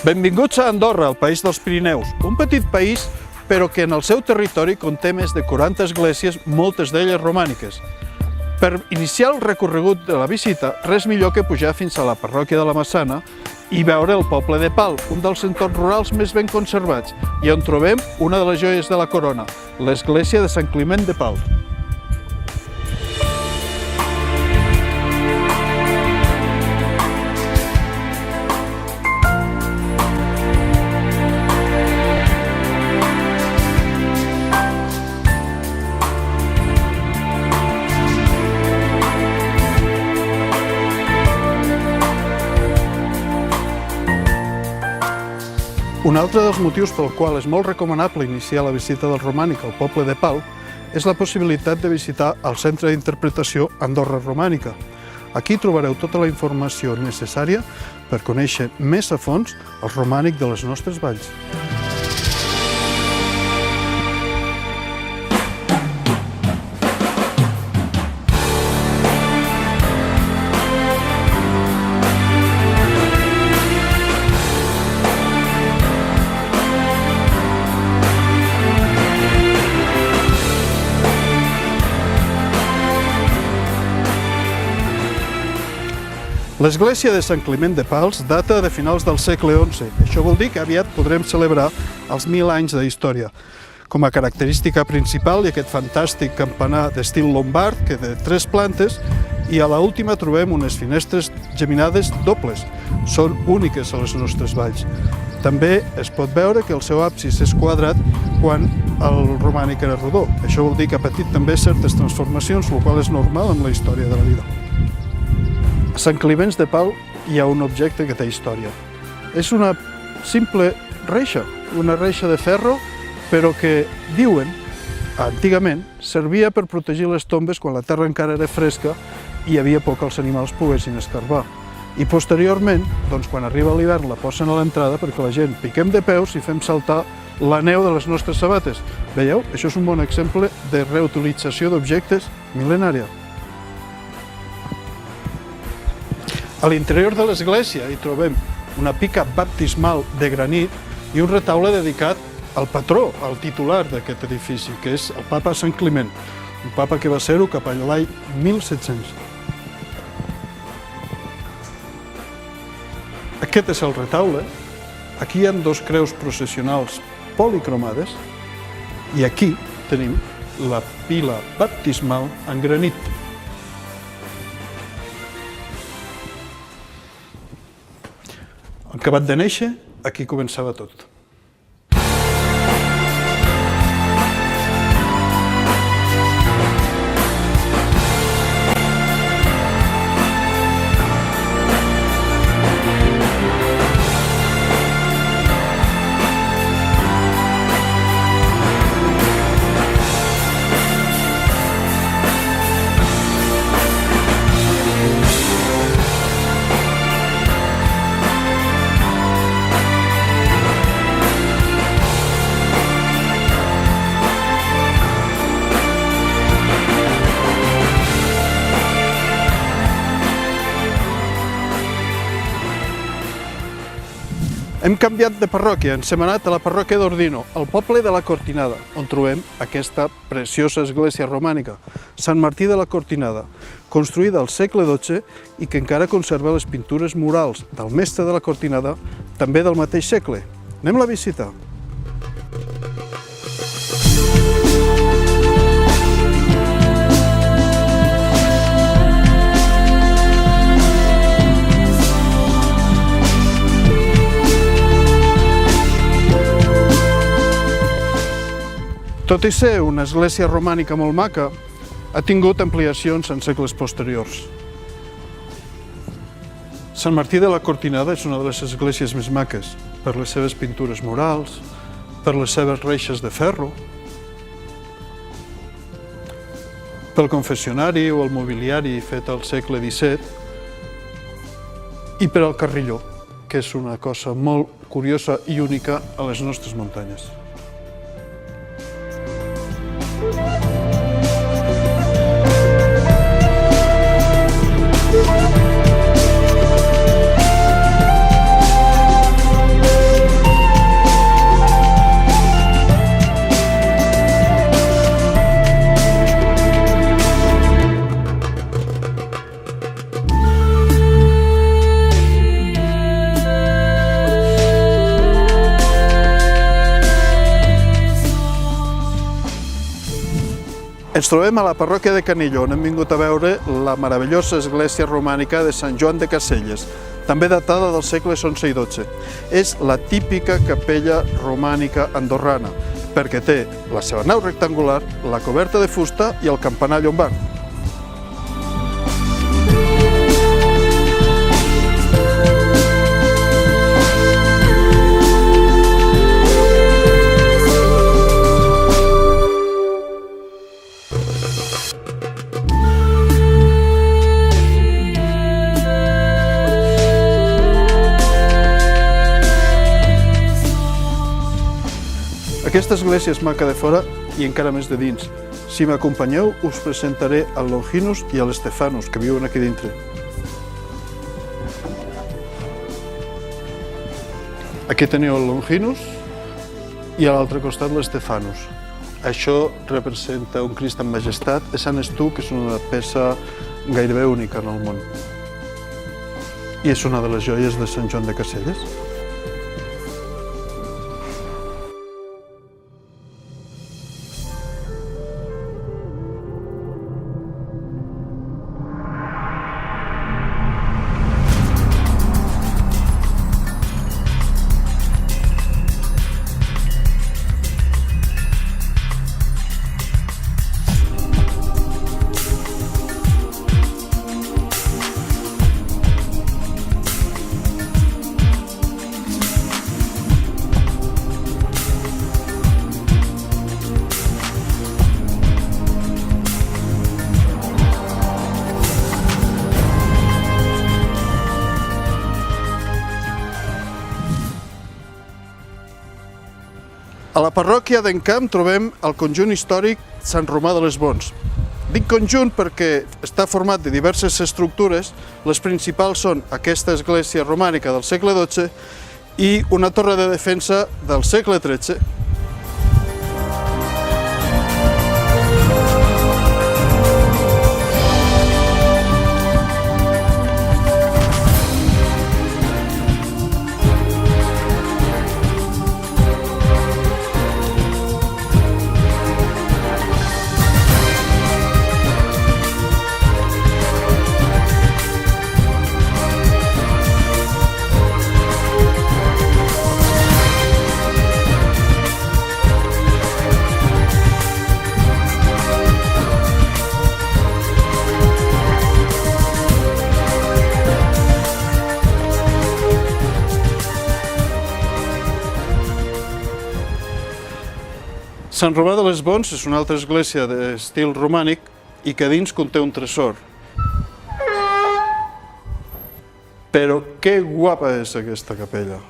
Benvinguts a Andorra, el país dels Pirineus, un petit país però que en el seu territori conté més de 40 esglésies, moltes d'elles romàniques. Per iniciar el recorregut de la visita, res millor que pujar fins a la parròquia de la Massana i veure el poble de Pal, un dels entorns rurals més ben conservats, i on trobem una de les joies de la corona, l'església de Sant Climent de Pal. Un altre dels motius pel qual és molt recomanable iniciar la visita del romànic al poble de Pal és la possibilitat de visitar el Centre d'Interpretació Andorra Romànica. Aquí trobareu tota la informació necessària per conèixer més a fons el romànic de les nostres valls. L'església de Sant Climent de Pals data de finals del segle XI. Això vol dir que aviat podrem celebrar els 1000 anys de història. Com a característica principal hi ha aquest fantàstic campanar d'estil lombard, que té 3 plantes, i a l'última trobem unes finestres geminades dobles. Són úniques a les nostres valls. També es pot veure que el seu absis és quadrat quan el romànic era rodó. Això vol dir que ha patit també certes transformacions, el qual és normal en la història de la vida. A Sant Climent de Pal hi ha un objecte que té història. És una simple reixa, una reixa de ferro, però que, diuen, antigament, servia per protegir les tombes quan la terra encara era fresca i hi havia por que els animals poguessin escarbar. I posteriorment, quan arriba l'hivern, la posen a l'entrada perquè la gent piquem de peus i fem saltar la neu de les nostres sabates. Veieu? Això és un bon exemple de reutilització d'objectes mil·lenària. A l'interior de l'església hi trobem una pica baptismal de granit i un retaule dedicat al patró, al titular d'aquest edifici, que és el papa Sant Climent, un papa que va ser-ho cap a l'any 1700. Aquest és el retaule. Aquí hi ha 2 creus processionals policromades i aquí tenim la pila baptismal en granit. Acabat de néixer, aquí començava tot. Hem canviat de parròquia, ens hem anat a la parròquia d'Ordino, al poble de la Cortinada, on trobem aquesta preciosa església romànica, Sant Martí de la Cortinada, construïda al segle XII i que encara conserva les pintures murals del mestre de la Cortinada, també del mateix segle. Anem-la a visitar. Tot i ser una església romànica molt maca, ha tingut ampliacions en segles posteriors. Sant Martí de la Cortinada és una de les esglésies més maques, per les seves pintures murals, per les seves reixes de ferro, pel confessionari o el mobiliari fet al segle XVII i per al carrilló, que és una cosa molt curiosa i única a les nostres muntanyes. Ens trobem a la parròquia de Canillo, on hem vingut a veure la meravellosa església romànica de Sant Joan de Caselles, també datada dels segles XI i XII. És la típica capella romànica andorrana, perquè té la seva nau rectangular, la coberta de fusta i el campanar llombard. Aquesta església és maca de fora i encara més de dins. Si m'acompanyeu, us presentaré el Longinus i l'Estefanus, que viuen aquí dintre. Aquí teniu el Longinus i a l'altre costat l'Estefanus. Això representa un Crist en majestat, de Sant Estu, que és una peça gairebé única en el món. I és una de les joies de Sant Joan de Caselles. A la parròquia d'Encamp trobem el conjunt històric Sant Romà de les Bons. Dic conjunt perquè està format de diverses estructures. Les principals són aquesta església romànica del segle XII i una torre de defensa del segle XIII. Sant Romà de les Bons és una altra església d'estil romànic i que dins conté un tresor. Però que guapa és aquesta capella!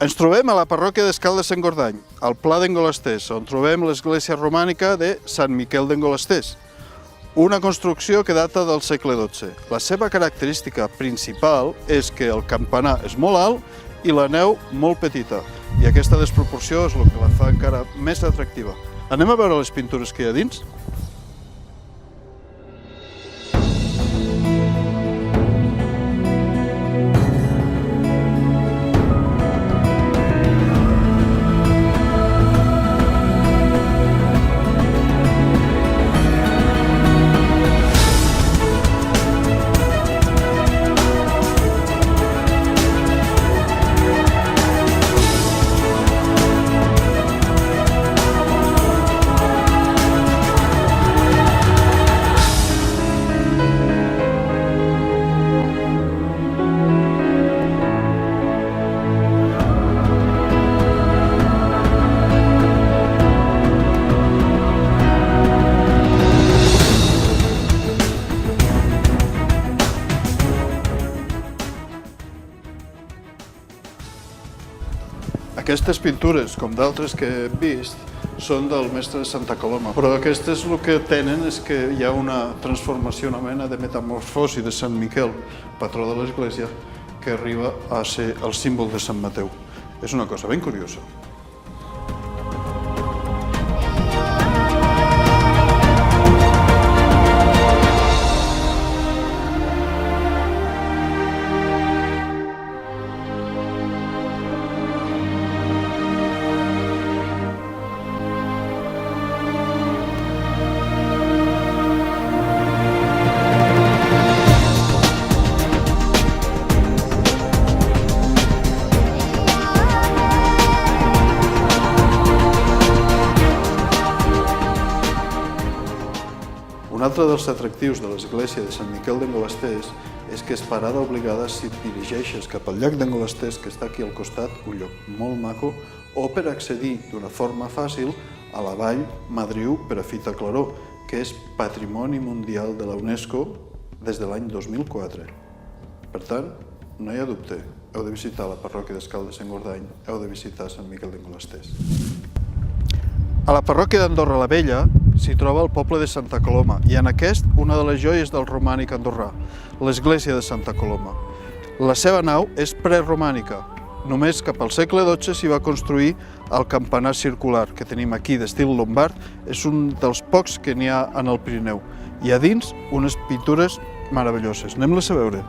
Ens trobem a la parròquia d'Escaldes-Engordany, al Pla d'Engolasters, on trobem l'església romànica de Sant Miquel d'Engolasters, una construcció que data del segle XII. La seva característica principal és que el campanar és molt alt i la neu molt petita, i aquesta desproporció és el que la fa encara més atractiva. Anem a veure les pintures que hi ha dins? Aquestes pintures, com d'altres que hem vist, són del mestre de Santa Coloma, però aquestes el que tenen és que hi ha una transformació, una mena de metamorfosi de Sant Miquel, patró de l'Església, que arriba a ser el símbol de Sant Mateu. És una cosa ben curiosa. Un altre dels atractius de l'església de Sant Miquel d'Engolasters és que és parada obligada si et dirigeixes cap al llac d'Engolasters, que està aquí al costat, un lloc molt maco, o per accedir d'una forma fàcil a la vall Madriu per a Fita Claró, que és Patrimoni Mundial de la UNESCO des de l'any 2004. Per tant, no hi ha dubte, heu de visitar la parròquia d'Escaldes-Engordany, heu de visitar Sant Miquel d'Engolasters. A la parròquia d'Andorra la Vella s'hi troba el poble de Santa Coloma i en aquest una de les joies del romànic andorrà, l'església de Santa Coloma. La seva nau és preromànica. Només cap al segle XII s'hi va construir el campanar circular que tenim aquí d'estil lombard. És un dels pocs que n'hi ha en el Pirineu. I a dins unes pintures meravelloses. Anem-les a veure.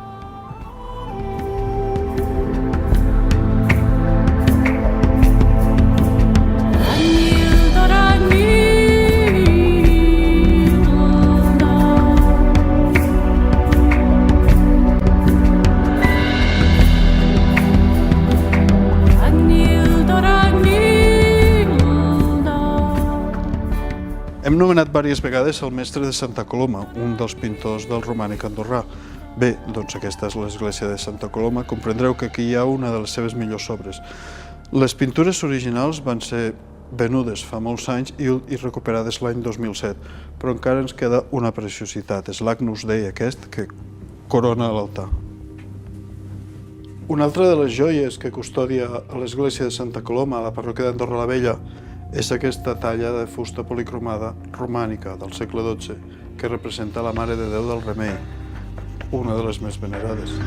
Hem nomenat diverses vegades el mestre de Santa Coloma, un dels pintors del romànic andorrà. Bé, doncs aquesta és l'església de Santa Coloma. Comprendreu que aquí hi ha una de les seves millors obres. Les pintures originals van ser venudes fa molts anys i recuperades l'any 2007, però encara ens queda una preciositat, és l'Agnus Dei aquest que corona l'altar. Una altra de les joies que custodia a l'església de Santa Coloma, a la parròquia d'Andorra la Vella, és aquesta talla de fusta policromada romànica del segle XII que representa la Mare de Déu del Remei, una de les més venerades.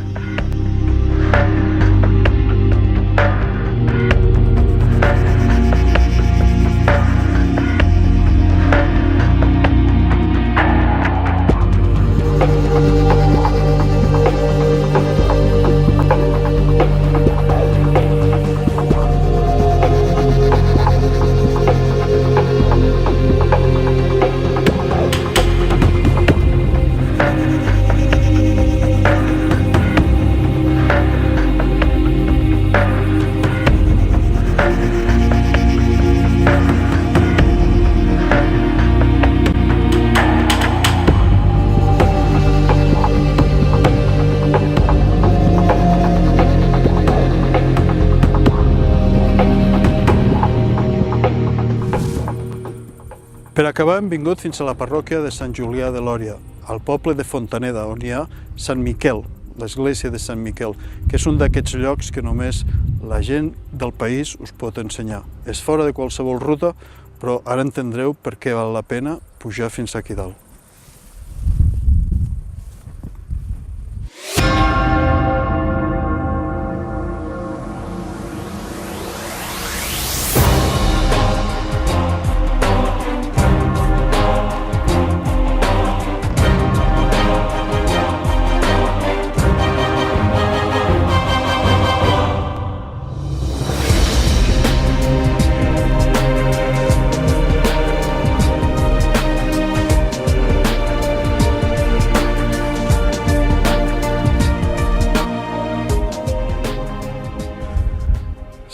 Per acabar hem vingut fins a la parròquia de Sant Julià de Lòria, al poble de Fontaneda, on hi ha Sant Miquel, l'església de Sant Miquel, que és un d'aquests llocs que només la gent del país us pot ensenyar. És fora de qualsevol ruta, però ara entendreu per què val la pena pujar fins aquí dalt.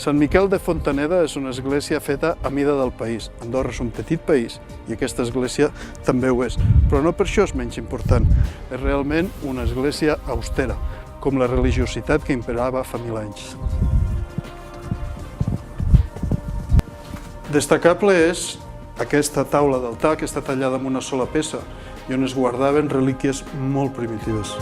Sant Miquel de Fontaneda és una església feta a mida del país. Andorra és un petit país i aquesta església també ho és, però no per això és menys important. És realment una església austera, com la religiositat que imperava fa 1000 anys. Destacable és aquesta taula d'altar que està tallada amb una sola peça i on es guardaven relíquies molt primitives.